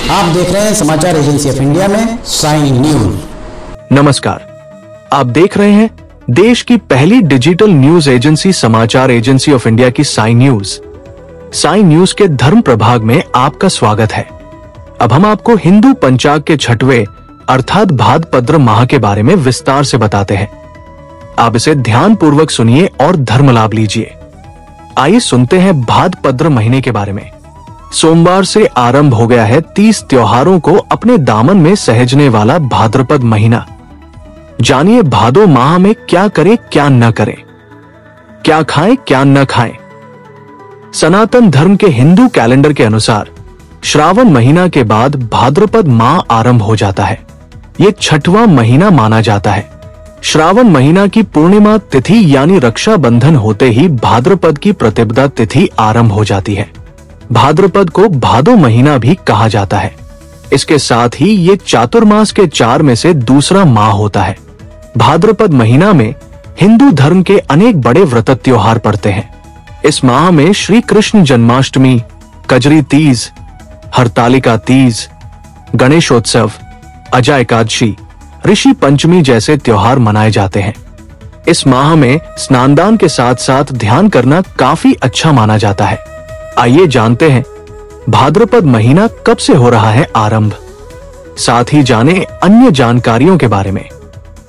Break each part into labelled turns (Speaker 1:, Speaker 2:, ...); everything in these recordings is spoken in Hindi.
Speaker 1: आप देख रहे हैं समाचार एजेंसी ऑफ इंडिया में साइन न्यूज।
Speaker 2: नमस्कार, आप देख रहे हैं देश की पहली डिजिटल न्यूज एजेंसी समाचार एजेंसी ऑफ इंडिया की साइन न्यूज। साइन न्यूज के धर्म प्रभाग में आपका स्वागत है। अब हम आपको हिंदू पंचाग के छठवें अर्थात भाद्रपद माह के बारे में विस्तार से बताते हैं। आप इसे ध्यान पूर्वक सुनिए और धर्म लाभ लीजिए। आइए सुनते हैं भाद्रपद महीने के बारे में। सोमवार से आरंभ हो गया है 30 त्योहारों को अपने दामन में सहेजने वाला भाद्रपद महीना। जानिए भादो माह में क्या करें क्या न करें, क्या खाएं क्या न खाएं। सनातन धर्म के हिंदू कैलेंडर के अनुसार श्रावण महीना के बाद भाद्रपद माह आरंभ हो जाता है। ये छठवां महीना माना जाता है। श्रावण महीना की पूर्णिमा तिथि यानी रक्षाबंधन होते ही भाद्रपद की प्रतिपदा तिथि आरंभ हो जाती है। भाद्रपद को भादो महीना भी कहा जाता है। इसके साथ ही ये चातुर्मास के 4 में से दूसरा माह होता है। भाद्रपद महीना में हिंदू धर्म के अनेक बड़े व्रत त्योहार पड़ते हैं। इस माह में श्री कृष्ण जन्माष्टमी, कजरी तीज, हरतालिका तीज, गणेशोत्सव, अजा एकादशी, ऋषि पंचमी जैसे त्योहार मनाए जाते हैं। इस माह में स्नानदान के साथ साथ ध्यान करना काफी अच्छा माना जाता है। आइए जानते हैं भाद्रपद महीना कब से हो रहा है आरंभ। साथ ही जाने अन्य जानकारियों के बारे में।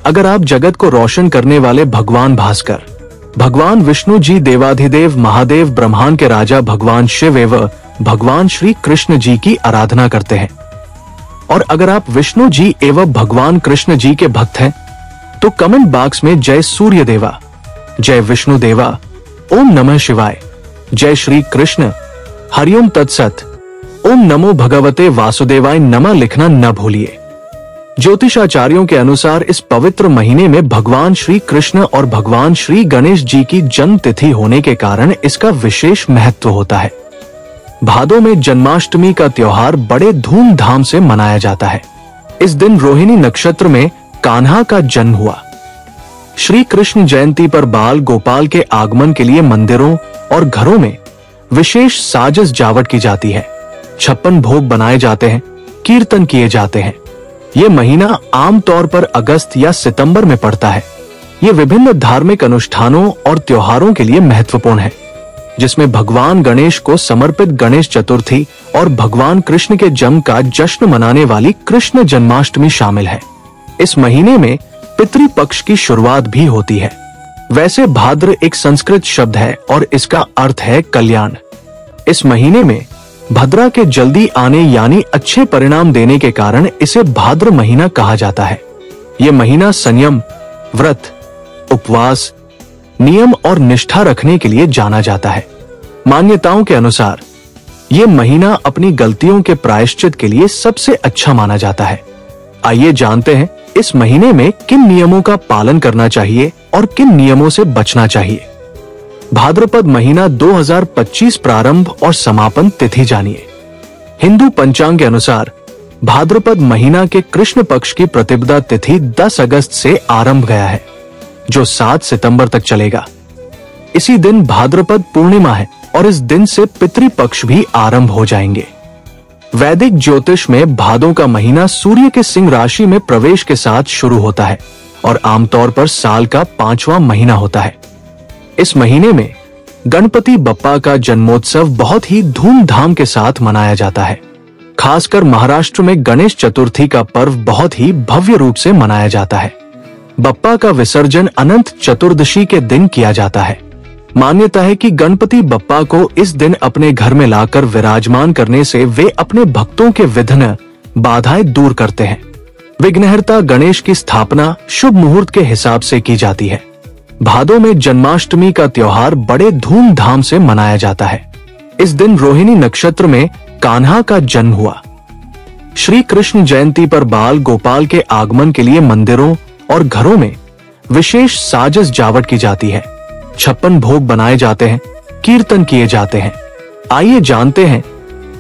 Speaker 2: अगर आप जगत को रोशन करने वाले भगवान भास्कर, भगवान विष्णु जी, देवाधिदेव महादेव, ब्रह्मांड के राजा भगवान शिव एवं भगवान श्री कृष्ण जी की आराधना करते हैं, और अगर आप विष्णु जी एवं भगवान कृष्ण जी के भक्त हैं, तो कमेंट बॉक्स में जय सूर्य देवा, जय विष्णु देवा, ओम नमः शिवाय, जय श्री कृष्ण, हरिओम तत्सत, ओम नमो भगवते वासुदेवाय नमः लिखना न भूलिए। ज्योतिषाचार्यों के अनुसार इस पवित्र महीने में भगवान श्री कृष्ण और भगवान श्री गणेश जी की जन्म तिथि होने के कारण इसका विशेष महत्व होता है। भादो में जन्माष्टमी का त्योहार बड़े धूमधाम से मनाया जाता है। इस दिन रोहिणी नक्षत्र में कान्हा का जन्म हुआ। श्री कृष्ण जयंती पर बाल गोपाल के आगमन के लिए मंदिरों और घरों में विशेष साज सजावट की जाती है। 56 भोग बनाए जाते हैं, कीर्तन किए जाते हैं। ये महीना आमतौर पर अगस्त या सितंबर में पड़ता है। ये विभिन्न धार्मिक अनुष्ठानों और त्योहारों के लिए महत्वपूर्ण है, जिसमें भगवान गणेश को समर्पित गणेश चतुर्थी और भगवान कृष्ण के जन्म का जश्न मनाने वाली कृष्ण जन्माष्टमी शामिल है। इस महीने में पितृपक्ष की शुरुआत भी होती है। वैसे भाद्र एक संस्कृत शब्द है और इसका अर्थ है कल्याण। इस महीने में भद्रा के जल्दी आने यानी अच्छे परिणाम देने के कारण इसे भाद्र महीना कहा जाता है। ये महीना संयम, व्रत, उपवास, नियम और निष्ठा रखने के लिए जाना जाता है। मान्यताओं के अनुसार ये महीना अपनी गलतियों के प्रायश्चित के लिए सबसे अच्छा माना जाता है। आइए जानते हैं इस महीने में किन नियमों का पालन करना चाहिए और किन नियमों से बचना चाहिए। भाद्रपद महीना 2025 प्रारंभ और समापन तिथि जानिए। हिंदू पंचांग के अनुसार भाद्रपद महीना के कृष्ण पक्ष की प्रतिपदा तिथि 10 अगस्त से आरंभ गया है, जो 7 सितंबर तक चलेगा। इसी दिन भाद्रपद पूर्णिमा है और इस दिन से पितृपक्ष भी आरंभ हो जाएंगे। वैदिक ज्योतिष में भादों का महीना सूर्य के सिंह राशि में प्रवेश के साथ शुरू होता है और आमतौर पर साल का 5वां महीना होता है। इस महीने में गणपति बप्पा का जन्मोत्सव बहुत ही धूमधाम के साथ मनाया जाता है। खासकर महाराष्ट्र में गणेश चतुर्थी का पर्व बहुत ही भव्य रूप से मनाया जाता है। बप्पा का विसर्जन अनंत चतुर्दशी के दिन किया जाता है। मान्यता है कि गणपति बप्पा को इस दिन अपने घर में लाकर विराजमान करने से वे अपने भक्तों के विघ्न बाधाएं दूर करते हैं। विघ्नहर्ता गणेश की स्थापना शुभ मुहूर्त के हिसाब से की जाती है। भादो में जन्माष्टमी का त्योहार बड़े धूमधाम से मनाया जाता है। इस दिन रोहिणी नक्षत्र में कान्हा का जन्म हुआ। श्री कृष्ण जयंती पर बाल गोपाल के आगमन के लिए मंदिरों और घरों में विशेष साज सजावट की जाती है। 56 भोग बनाए जाते हैं, कीर्तन किए जाते हैं। आइए जानते हैं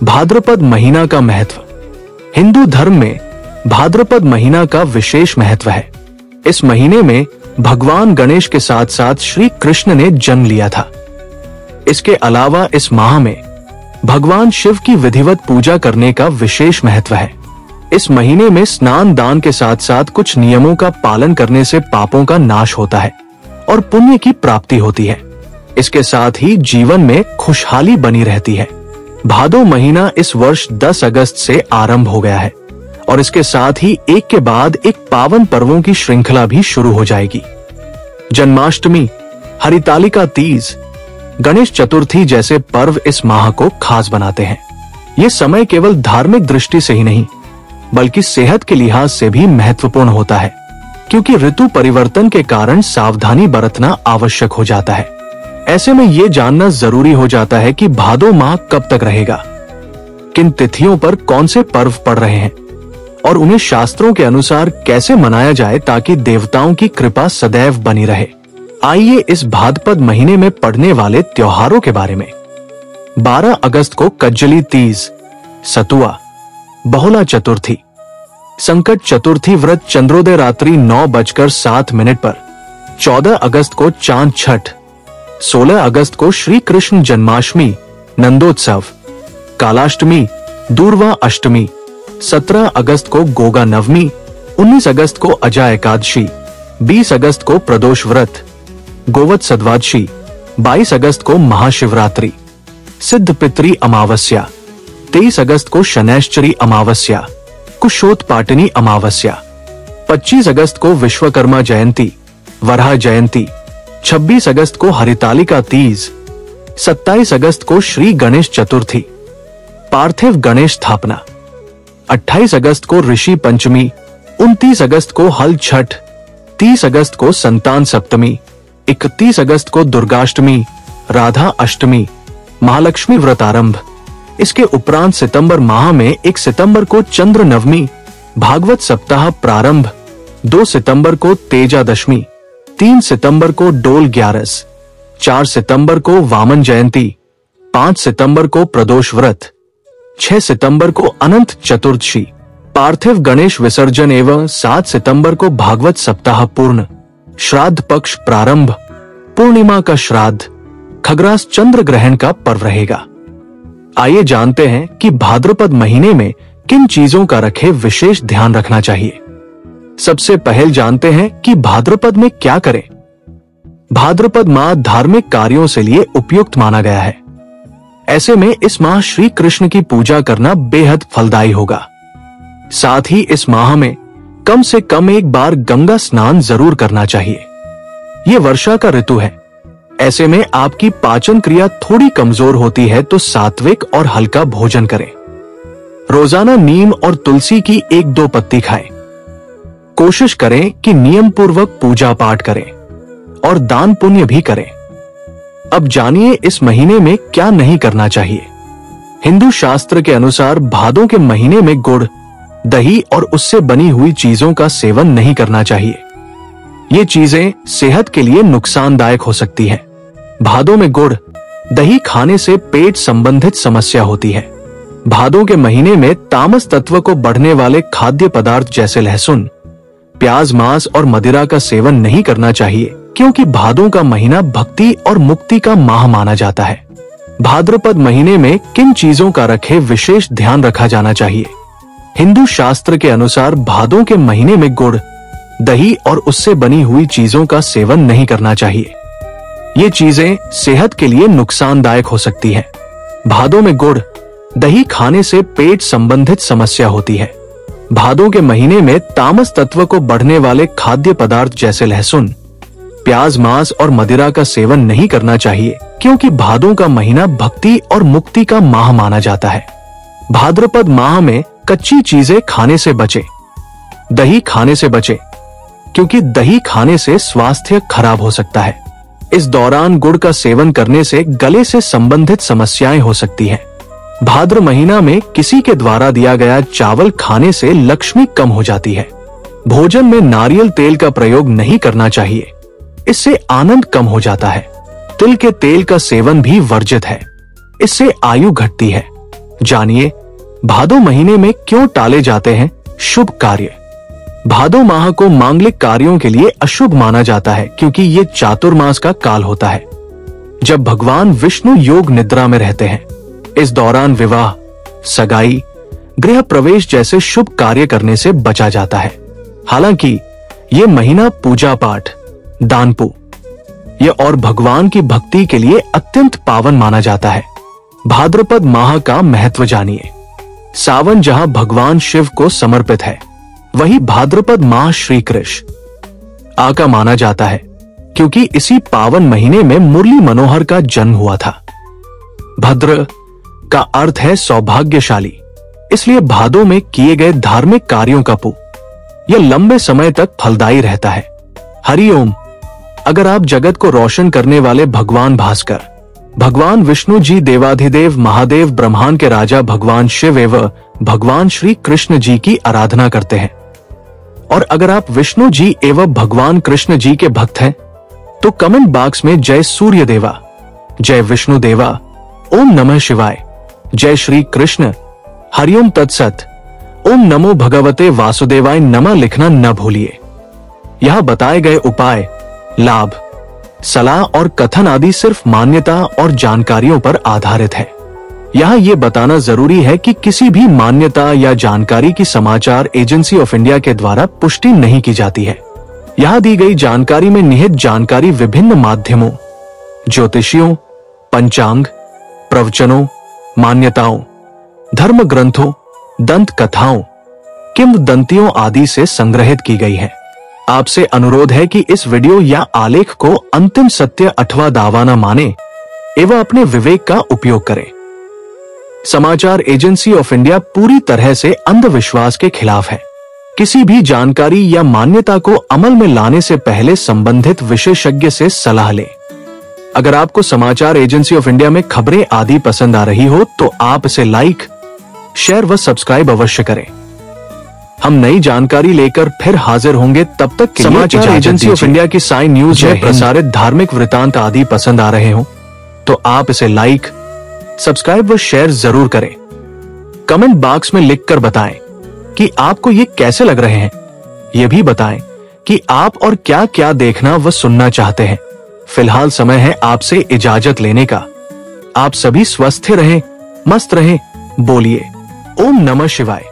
Speaker 2: भाद्रपद महीना का महत्व। हिंदू धर्म में भाद्रपद महीना का विशेष महत्व है। इस महीने में भगवान गणेश के साथ साथ श्री कृष्ण ने जन्म लिया था। इसके अलावा इस माह में भगवान शिव की विधिवत पूजा करने का विशेष महत्व है। इस महीने में स्नान दान के साथ साथ कुछ नियमों का पालन करने से पापों का नाश होता है और पुण्य की प्राप्ति होती है। इसके साथ ही जीवन में खुशहाली बनी रहती है। भादो महीना इस वर्ष 10 अगस्त से आरंभ हो गया है और इसके साथ ही एक के बाद एक पावन पर्वों की श्रृंखला भी शुरू हो जाएगी। जन्माष्टमी, हरितालिका तीज, गणेश चतुर्थी जैसे पर्व इस माह को खास बनाते हैं। ये समय केवल धार्मिक दृष्टि से ही नहीं बल्कि सेहत के लिहाज से भी महत्वपूर्ण होता है, क्योंकि ऋतु परिवर्तन के कारण सावधानी बरतना आवश्यक हो जाता है। ऐसे में ये जानना जरूरी हो जाता है कि भादो माह कब तक रहेगा, किन तिथियों पर कौन से पर्व पड़ रहे हैं और उन्हें शास्त्रों के अनुसार कैसे मनाया जाए ताकि देवताओं की कृपा सदैव बनी रहे। आइए इस भाद्रपद महीने में पड़ने वाले त्योहारों के बारे में। 12 अगस्त को कज्जली तीज, सतुआ, बहुला चतुर्थी, संकट चतुर्थी व्रत चंद्रोदय रात्रि 9:07 पर। 14 अगस्त को चांद छठ, 16 अगस्त को श्री कृष्ण जन्माष्टमी नंदोत्सव, कालाष्टमी, दूर्वा अष्टमी, 17 अगस्त को गोगा नवमी, 19 अगस्त को अजा एकादशी, 20 अगस्त को प्रदोष व्रत, गोवत सद्वादशी, 22 अगस्त को महाशिवरात्रि, सिद्ध पितरी अमावस्या, 23 अगस्त को शनैश्चरी अमावस्या, कुशोत्पाटिनी अमावस्या, 25 अगस्त को विश्वकर्मा जयंती, वराह जयंती, 26 अगस्त को हरितालिका तीज, 27 अगस्त को श्री गणेश चतुर्थी, पार्थिव गणेश स्थापना, 28 अगस्त को ऋषि पंचमी, 29 अगस्त को हल छठ, 30 अगस्त को संतान सप्तमी, 31 अगस्त को दुर्गाष्टमी, राधा अष्टमी, महालक्ष्मी व्रतारंभ। इसके उपरांत सितंबर माह में 1 सितंबर को चंद्र नवमी, भागवत सप्ताह प्रारंभ, 2 सितंबर को तेजादशमी, 3 सितंबर को डोल ग्यारस, 4 सितंबर को वामन जयंती, 5 सितंबर को प्रदोष व्रत, 6 सितंबर को अनंत चतुर्दशी, पार्थिव गणेश विसर्जन एवं 7 सितंबर को भागवत सप्ताह पूर्ण, श्राद्ध पक्ष प्रारंभ, पूर्णिमा का श्राद्ध, खग्रास चंद्र ग्रहण का पर्व रहेगा। आइए जानते हैं कि भाद्रपद महीने में किन चीजों का रखे विशेष ध्यान रखना चाहिए। सबसे पहले जानते हैं कि भाद्रपद में क्या करें। भाद्रपद माह धार्मिक कार्यों से लिए उपयुक्त माना गया है। ऐसे में इस माह श्री कृष्ण की पूजा करना बेहद फलदायी होगा। साथ ही इस माह में कम से कम एक बार गंगा स्नान जरूर करना चाहिए। ये वर्षा का ऋतु है। ऐसे में आपकी पाचन क्रिया थोड़ी कमजोर होती है तो सात्विक और हल्का भोजन करें। रोजाना नीम और तुलसी की 1-2 पत्ती खाएं। कोशिश करें कि नियम पूर्वक पूजा पाठ करें और दान पुण्य भी करें। अब जानिए इस महीने में क्या नहीं करना चाहिए। हिंदू शास्त्र के अनुसार भादों के महीने में गुड़, दही और उससे बनी हुई चीजों का सेवन नहीं करना चाहिए। ये चीजें सेहत के लिए नुकसानदायक हो सकती हैं। भादों में गुड़, दही खाने से पेट संबंधित समस्या होती है। भादों के महीने में तामस तत्व को बढ़ने वाले खाद्य पदार्थ जैसे लहसुन, प्याज, मांस और मदिरा का सेवन नहीं करना चाहिए, क्योंकि भादों का महीना भक्ति और मुक्ति का माह माना जाता है। भाद्रपद महीने में किन चीजों का रखे विशेष ध्यान रखा जाना चाहिए। हिंदू शास्त्र के अनुसार भादों के महीने में गुड़, दही और उससे बनी हुई चीजों का सेवन नहीं करना चाहिए। ये चीजें सेहत के लिए नुकसानदायक हो सकती हैं। भादों में गुड़, दही खाने से पेट संबंधित समस्या होती है। भादों के महीने में तामस तत्व को बढ़ने वाले खाद्य पदार्थ जैसे लहसुन, प्याज, मांस और मदिरा का सेवन नहीं करना चाहिए, क्योंकि भादों का महीना भक्ति और मुक्ति का माह माना जाता है। भाद्रपद माह में कच्ची चीजें खाने से बचें। दही खाने से बचें, क्योंकि दही खाने से स्वास्थ्य खराब हो सकता है। इस दौरान गुड़ का सेवन करने से गले से संबंधित समस्याएं हो सकती हैं। भाद्र महीना में किसी के द्वारा दिया गया चावल खाने से लक्ष्मी कम हो जाती है। भोजन में नारियल तेल का प्रयोग नहीं करना चाहिए, इससे आनंद कम हो जाता है। तिल के तेल का सेवन भी वर्जित है, इससे आयु घटती है। जानिए भादो महीने में क्यों टाले जाते हैं शुभ कार्य। भादो माह को मांगलिक कार्यों के लिए अशुभ माना जाता है, क्योंकि ये चातुर्मास का काल होता है, जब भगवान विष्णु योग निद्रा में रहते हैं। इस दौरान विवाह, सगाई, गृह प्रवेश जैसे शुभ कार्य करने से बचा जाता है। हालांकि ये महीना पूजा पाठ, दानपू ये और भगवान की भक्ति के लिए अत्यंत पावन माना जाता है। भाद्रपद माह का महत्व जानिए। सावन जहां भगवान शिव को समर्पित है, वही भाद्रपद माह श्री कृष्ण का माना जाता है, क्योंकि इसी पावन महीने में मुरली मनोहर का जन्म हुआ था। भद्र का अर्थ है सौभाग्यशाली, इसलिए भादों में किए गए धार्मिक कार्यों का पू यह लंबे समय तक फलदायी रहता है। हरिओम। अगर आप जगत को रोशन करने वाले भगवान भास्कर, भगवान विष्णु जी, देवाधिदेव महादेव, ब्रह्मांड के राजा भगवान शिव एवं भगवान श्री कृष्ण जी की आराधना करते हैं, और अगर आप विष्णु जी एवं भगवान कृष्ण जी के भक्त हैं, तो कमेंट बॉक्स में जय सूर्य देवा, जय विष्णु देवा, ओम नमः शिवाय, जय श्री कृष्ण, हरिओम तत्सत, ओम नमो भगवते वासुदेवाय नमः लिखना न भूलिए। यहां बताए गए उपाय, लाभ, सलाह और कथन आदि सिर्फ मान्यता और जानकारियों पर आधारित है। यहां यह बताना जरूरी है कि किसी भी मान्यता या जानकारी की समाचार एजेंसी ऑफ इंडिया के द्वारा पुष्टि नहीं की जाती है। यहां दी गई जानकारी में निहित जानकारी विभिन्न माध्यमों, ज्योतिषियों, पंचांग, प्रवचनों, मान्यताओं, धर्म ग्रंथों, दंत कथाओं, किंवदंतियों आदि से संग्रहित की गई है। आपसे अनुरोध है कि इस वीडियो या आलेख को अंतिम सत्य अथवा दावा न माने एवं अपने विवेक का उपयोग करें। समाचार एजेंसी ऑफ इंडिया पूरी तरह से अंधविश्वास के खिलाफ है। किसी भी जानकारी या मान्यता को अमल में लाने से पहले संबंधित विशेषज्ञ से सलाह लें। अगर आपको समाचार एजेंसी ऑफ इंडिया में खबरें आदि पसंद आ रही हो तो आप इसे लाइक, शेयर व सब्सक्राइब अवश्य करें। हम नई जानकारी लेकर फिर हाजिर होंगे। तब तक के समाचार एजेंसी ऑफ इंडिया की साइन न्यूज में प्रसारित धार्मिक वृतांत आदि पसंद आ रहे हो तो आप इसे लाइक, सब्सक्राइब व शेयर जरूर करें। कमेंट बॉक्स में लिखकर बताएं कि आपको ये कैसे लग रहे हैं। ये भी बताएं कि आप और क्या क्या देखना व सुनना चाहते हैं। फिलहाल समय है आपसे इजाजत लेने का। आप सभी स्वस्थ रहें, मस्त रहें। बोलिए ओम नमः शिवाय।